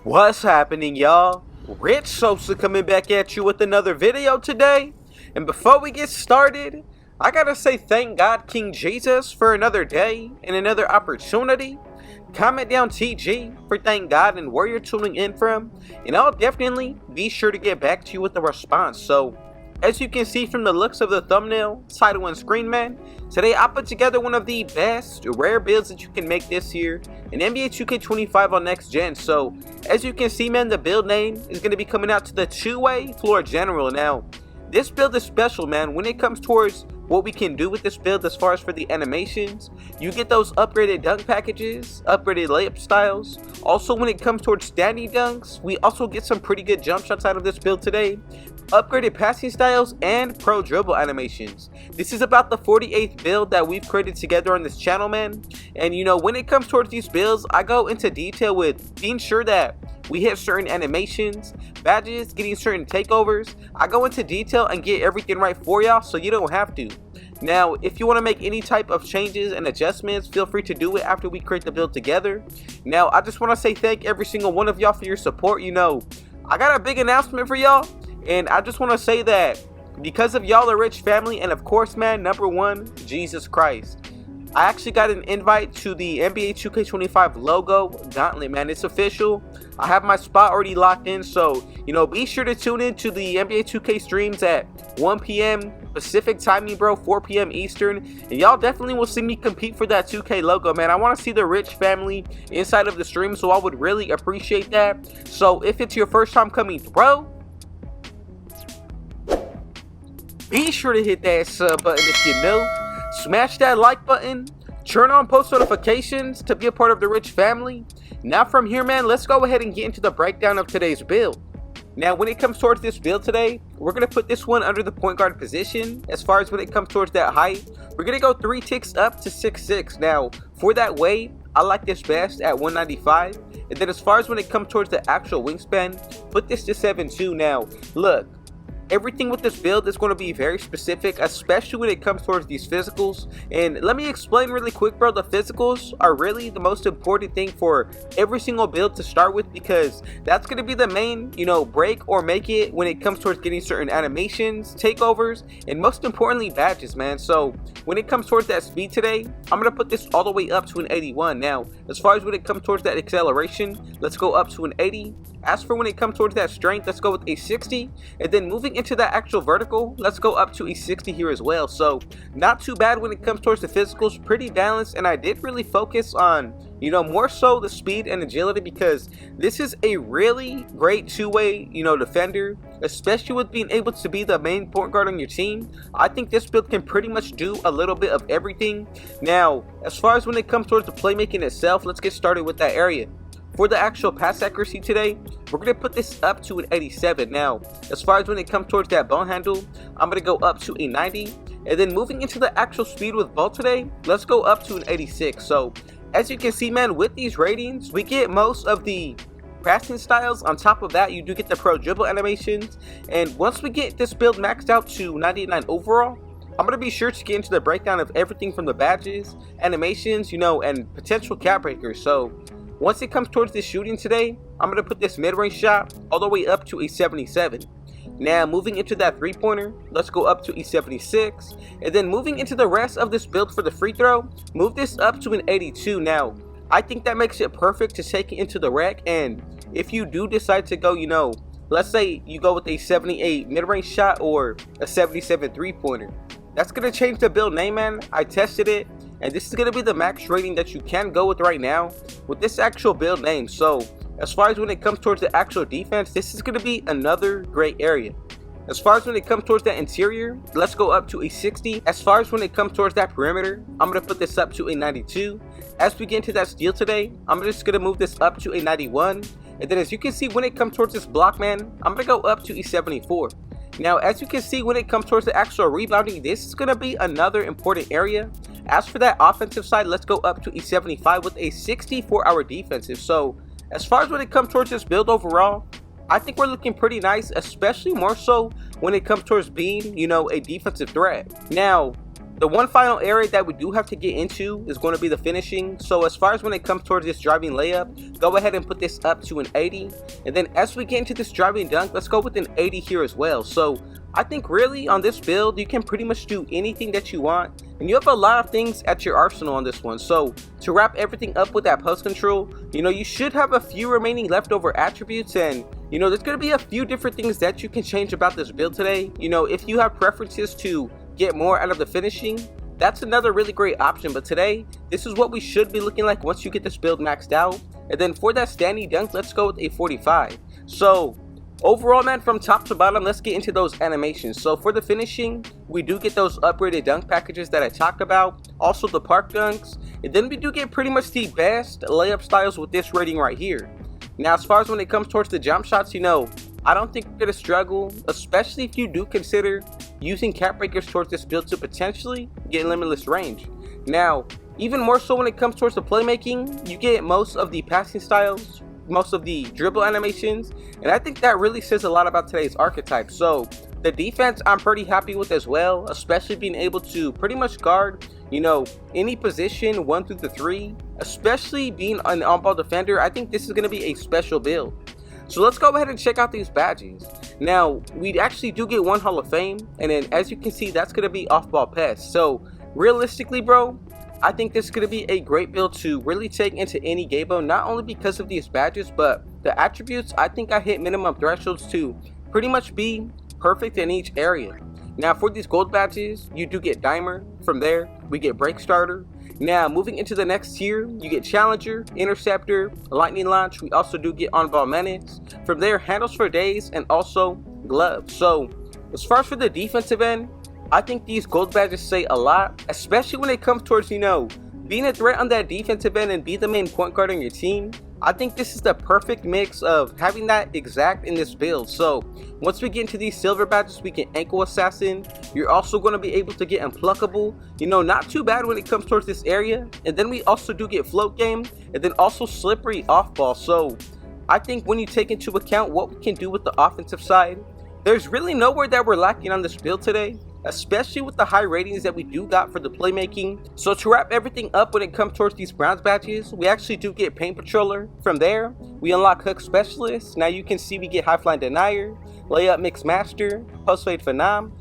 What's happening, y'all? Rich Sosa coming back at you with another video today. And before we get started, I gotta say thank God King Jesus for another day and another opportunity. Comment down TG for thank God and where you're tuning in from, and I'll definitely be sure to get back to you with a response. So, as you can see from the looks of the thumbnail, title, and screen, man, today I put together one of the best rare builds that you can make this year in NBA 2K25 on next gen. So, as you can see, man, the build name is going to be coming out to the two-way floor general. Now, this build is special, man, when it comes towards what we can do with this build as far as for the animations. You get those upgraded dunk packages, upgraded layup styles. Also, when it comes towards standing dunks, we also get some pretty good jump shots out of this build today. Upgraded passing styles and pro dribble animations. This is about the 48th build that we've created together on this channel, man. And you know, when it comes towards these builds, I go into detail with being sure that we hit certain animations, badges, getting certain takeovers. I go into detail and get everything right for y'all so you don't have to. Now, if you want to make any type of changes and adjustments, feel free to do it after we create the build together. Now, I just want to say thank every single one of y'all for your support. You know, I got a big announcement for y'all, and I just want to say that because of y'all, the rich family, and of course, man, number one, Jesus Christ, I actually got an invite to the NBA 2K25 logo gauntlet, man. It's official. I have my spot already locked in, so, you know, be sure to tune in to the NBA 2K streams at 1 p.m. Pacific timing, bro, 4 p.m. Eastern, and y'all definitely will see me compete for that 2K logo, man. I want to see the rich family inside of the stream, so I would really appreciate that. So, if it's your first time coming, bro, be sure to hit that sub button if you're new. Smash that like button. Turn on post notifications to be a part of the rich family. Now from here, man, let's go ahead and get into the breakdown of today's build. Now, when it comes towards this build today, we're going to put this one under the point guard position. As far as when it comes towards that height, we're going to go 3 ticks up to 6'6". Now, for that weight, I like this best at 195. And then as far as when it comes towards the actual wingspan, put this to 7'2". Now, look, everything with this build is going to be very specific, especially when it comes towards these physicals. And let me explain really quick, bro. The physicals are really the most important thing for every single build to start with, because that's going to be the main, you know, break or make it when it comes towards getting certain animations, takeovers, and most importantly, badges, man. So when it comes towards that speed today, I'm going to put this all the way up to an 81. Now, as far as when it comes towards that acceleration, let's go up to an 80. As for when it comes towards that strength, let's go with a 60. And then moving into that actual vertical, let's go up to a 60 here as well. So not too bad when it comes towards the physicals, pretty balanced. And I did really focus on, you know, more so the speed and agility, because this is a really great two-way, you know, defender, especially with being able to be the main point guard on your team. I think this build can pretty much do a little bit of everything. Now, as far as when it comes towards the playmaking itself, let's get started with that area. For the actual pass accuracy today, we're going to put this up to an 87. Now, as far as when it comes towards that ball handle, I'm going to go up to a 90. And then moving into the actual speed with ball today, let's go up to an 86. So, as you can see, man, with these ratings, we get most of the passing styles. On top of that, you do get the pro dribble animations. And once we get this build maxed out to 99 overall, I'm going to be sure to get into the breakdown of everything from the badges, animations, you know, and potential cap breakers. So, once it comes towards this shooting today, I'm going to put this mid-range shot all the way up to a 77. Now, moving into that three-pointer, let's go up to a 76. And then moving into the rest of this build for the free throw, move this up to an 82. Now, I think that makes it perfect to take it into the rack. And if you do decide to go, you know, let's say you go with a 78 mid-range shot or a 77 three-pointer, that's going to change the build name, man. I tested it, and this is going to be the max rating that you can go with right now with this actual build name. So as far as when it comes towards the actual defense, this is going to be another great area. As far as when it comes towards that interior, let's go up to a 60. As far as when it comes towards that perimeter, I'm going to put this up to a 92. As we get into that steal today, I'm just going to move this up to a 91. And then as you can see, when it comes towards this block, man, I'm going to go up to a 74. Now, as you can see, when it comes towards the actual rebounding, this is going to be another important area. As for that offensive side, let's go up to a 75 with a 64 our defensive. So, as far as when it comes towards this build overall, I think we're looking pretty nice, especially more so when it comes towards being, you know, a defensive threat. Now, The one final area that we do have to get into is going to be the finishing. So as far as when it comes towards this driving layup, go ahead and put this up to an 80. And then as we get into this driving dunk, let's go with an 80 here as well. So I think really on this build, you can pretty much do anything that you want. And you have a lot of things at your arsenal on this one. So to wrap everything up with that post control, you should have a few remaining leftover attributes. And there's going to be a few different things that you can change about this build today. If you have preferences to get more out of the finishing, that's another really great option. But today, this is what we should be looking like once you get this build maxed out. And then for that standing dunk, let's go with a 45. So overall, man, from top to bottom, let's get into those animations. So for the finishing, we do get those upgraded dunk packages that I talked about, also the park dunks, and then we do get pretty much the best layup styles with this rating right here. Now as far as when it comes towards the jump shots, I don't think we're going to struggle, especially if you do consider using cap breakers towards this build to potentially get limitless range. Now, even more so when it comes towards the playmaking, you get most of the passing styles, most of the dribble animations, and I think that really says a lot about today's archetype. So the defense I'm pretty happy with as well, especially being able to pretty much guard any position 1 through the 3, especially being an on-ball defender. I think this is going to be a special build. So let's go ahead and check out these badges. Now, we actually do get 1 Hall of Fame, and then as you can see, that's going to be off-ball pass. So realistically, bro, I think this is going to be a great build to really take into any game mode, not only because of these badges, but the attributes. I think I hit minimum thresholds to pretty much be perfect in each area. Now for these gold badges, you do get Dimer. From there, we get Break Starter. Now moving into the next tier, you get Challenger, Interceptor, Lightning Launch. We also do get On-Ball Menace. From there, Handles for Days, and also Gloves. So as far as for the defensive end, I think these gold badges say a lot, especially when it comes towards being a threat on that defensive end and be the main point guard on your team. I think this is the perfect mix of having that exact in this build. So once we get into these silver badges, we get Ankle Assassin. You're also going to be able to get Unpluckable. Not too bad when it comes towards this area. And then we also do get Float Game, and then also Slippery Off Ball. So I think when you take into account what we can do with the offensive side, there's really nowhere that we're lacking on this build today, especially with the high ratings that we do got for the playmaking. So to wrap everything up when it comes towards these bronze badges, we actually do get Paint Patroller. From there, we unlock Hook Specialist. Now you can see we get High Flying Denier, Layup Mix Master, Post Fade Phenom.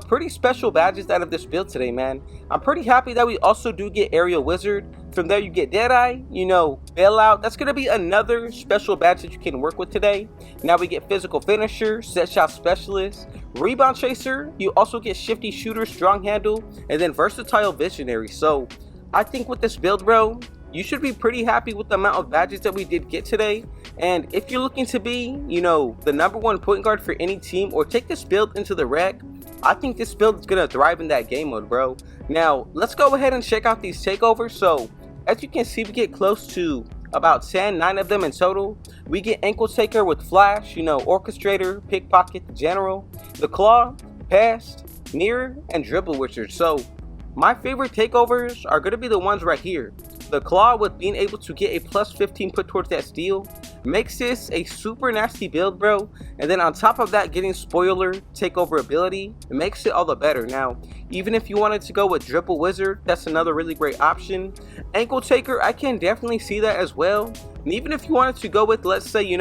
Pretty special badges out of this build today, man. I'm pretty happy that we also do get Aerial Wizard. From there you get Deadeye, Bailout. That's going to be another special badge that you can work with today. Now we get Physical Finisher, Set Shot Specialist, Rebound Chaser. You also get Shifty Shooter, Strong Handle, and then Versatile Visionary. So I think with this build, bro, you should be pretty happy with the amount of badges that we did get today. And if you're looking to be, the #1 point guard for any team, or take this build into the rec, I think this build is going to thrive in that game mode, bro. Now, let's go ahead and check out these takeovers. So as you can see, we get close to about 9 of them in total. We get Ankle Taker with Flash, Orchestrator, Pickpocket, General, the Claw, Past, Mirror, and Dribble Wizard. So my favorite takeovers are going to be the ones right here. The Claw, with being able to get a +15 put towards that steal, makes this a super nasty build, bro. And then on top of that, getting Spoiler Takeover ability, it makes it all the better. Now, even if you wanted to go with Dribble Wizard, that's another really great option. Ankle Taker, I can definitely see that as well. And even if you wanted to go with, let's say, you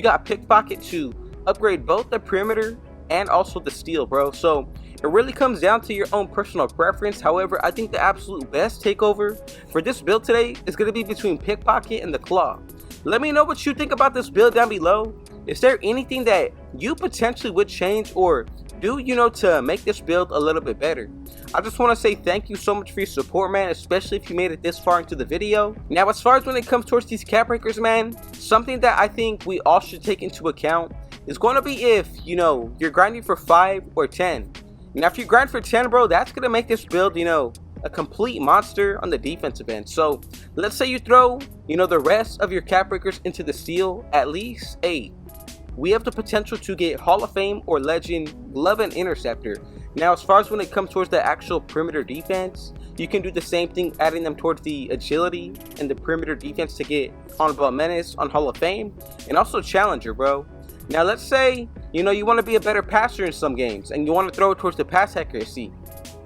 got Pickpocket to upgrade both the perimeter and also the steal, bro. So it really comes down to your own personal preference. However, I think the absolute best takeover for this build today is going to be between Pickpocket and the Claw. Let me know what you think about this build down below. Is there anything that you potentially would change or do, to make this build a little bit better? I just want to say thank you so much for your support, man, especially if you made it this far into the video. Now, as far as when it comes towards these cap breakers, man, something that I think we all should take into account is going to be if, you're grinding for 5 or 10. Now, if you grind for 10, bro, that's going to make this build, a complete monster on the defensive end. So let's say you throw, the rest of your cap breakers into the steal, at least 8. We have the potential to get Hall of Fame or Legend, Glove, and Interceptor. Now, as far as when it comes towards the actual perimeter defense, you can do the same thing, adding them towards the agility and the perimeter defense to get On-Ball Menace on Hall of Fame, and also Challenger, bro. Now, let's say, you want to be a better passer in some games, and you want to throw it towards the pass accuracy.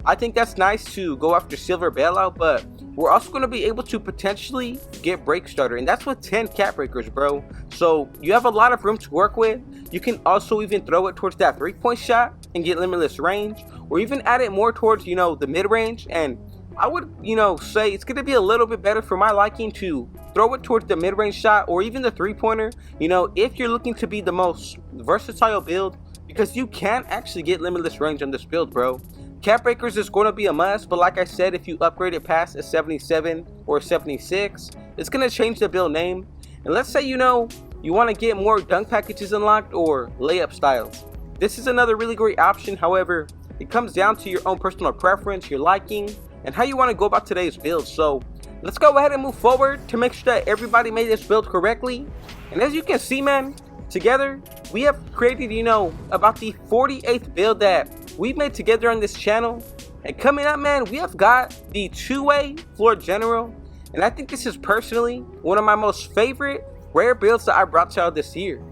I think that's nice to go after silver bailout, but we're also going to be able to potentially get break starter, and that's with 10 cap breakers, bro. So you have a lot of room to work with. You can also even throw it towards that 3-point shot and get limitless range, or even add it more towards, you know, the mid range. And I would, you know, say it's going to be a little bit better for my liking to throw it towards the mid range shot or even the 3-pointer, you know, if you're looking to be the most versatile build, because you can actually get limitless range on this build, bro. Cap breakers is going to be a must, but like I said, if you upgrade it past a 77 or a 76, it's going to change the build name. And let's say, you know, you want to get more dunk packages unlocked or layup styles. This is another really great option. However, it comes down to your own personal preference, your liking, and how you want to go about today's build. So let's go ahead and move forward to make sure that everybody made this build correctly. And as you can see, man, together we have created, you know, about the 48th build that we've made together on this channel. And coming up, man, we have got the 2-way floor general, and I think this is personally one of my most favorite rare builds that I brought y'all this year.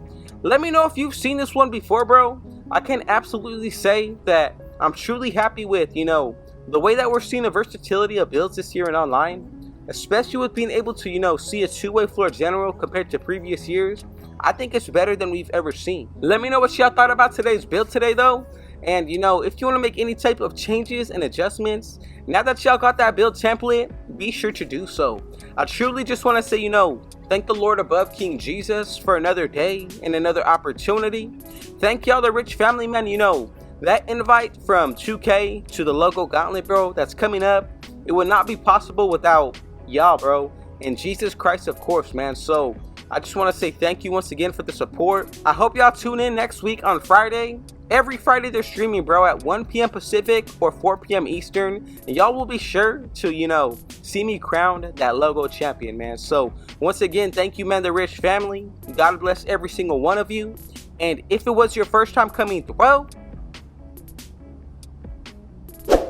Let me know if you've seen this one before, bro. I can absolutely say that I'm truly happy with, you know, the way that we're seeing the versatility of builds this year in online, especially with being able to, you know, see a 2-way floor general compared to previous years. I think it's better than we've ever seen. Let me know what y'all thought about today's build today, though. And, you know, if you want to make any type of changes and adjustments, now that y'all got that build template, be sure to do so. I truly just want to say, you know, thank the Lord above, King Jesus, for another day and another opportunity. Thank y'all, the Rich family, man. You know, that invite from 2K to the logo gauntlet, bro, that's coming up, it would not be possible without y'all, bro. And Jesus Christ, of course, man. So I just want to say thank you once again for the support. I hope y'all tune in next week on Friday. Every Friday they're streaming, bro, at 1 p.m. Pacific or 4 p.m. Eastern. And y'all will be sure to, you know, see me crowned that logo champion, man. So once again, thank you, man, the Rich family. God bless every single one of you. And if it was your first time coming through,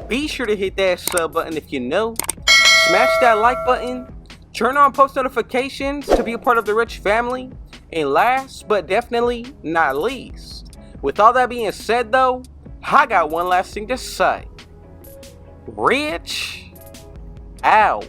be sure to hit that sub button if you know. Smash that like button. Turn on post notifications to be a part of the Rich family. And last but definitely not least, with all that being said, though, I got one last thing to say. Rich out.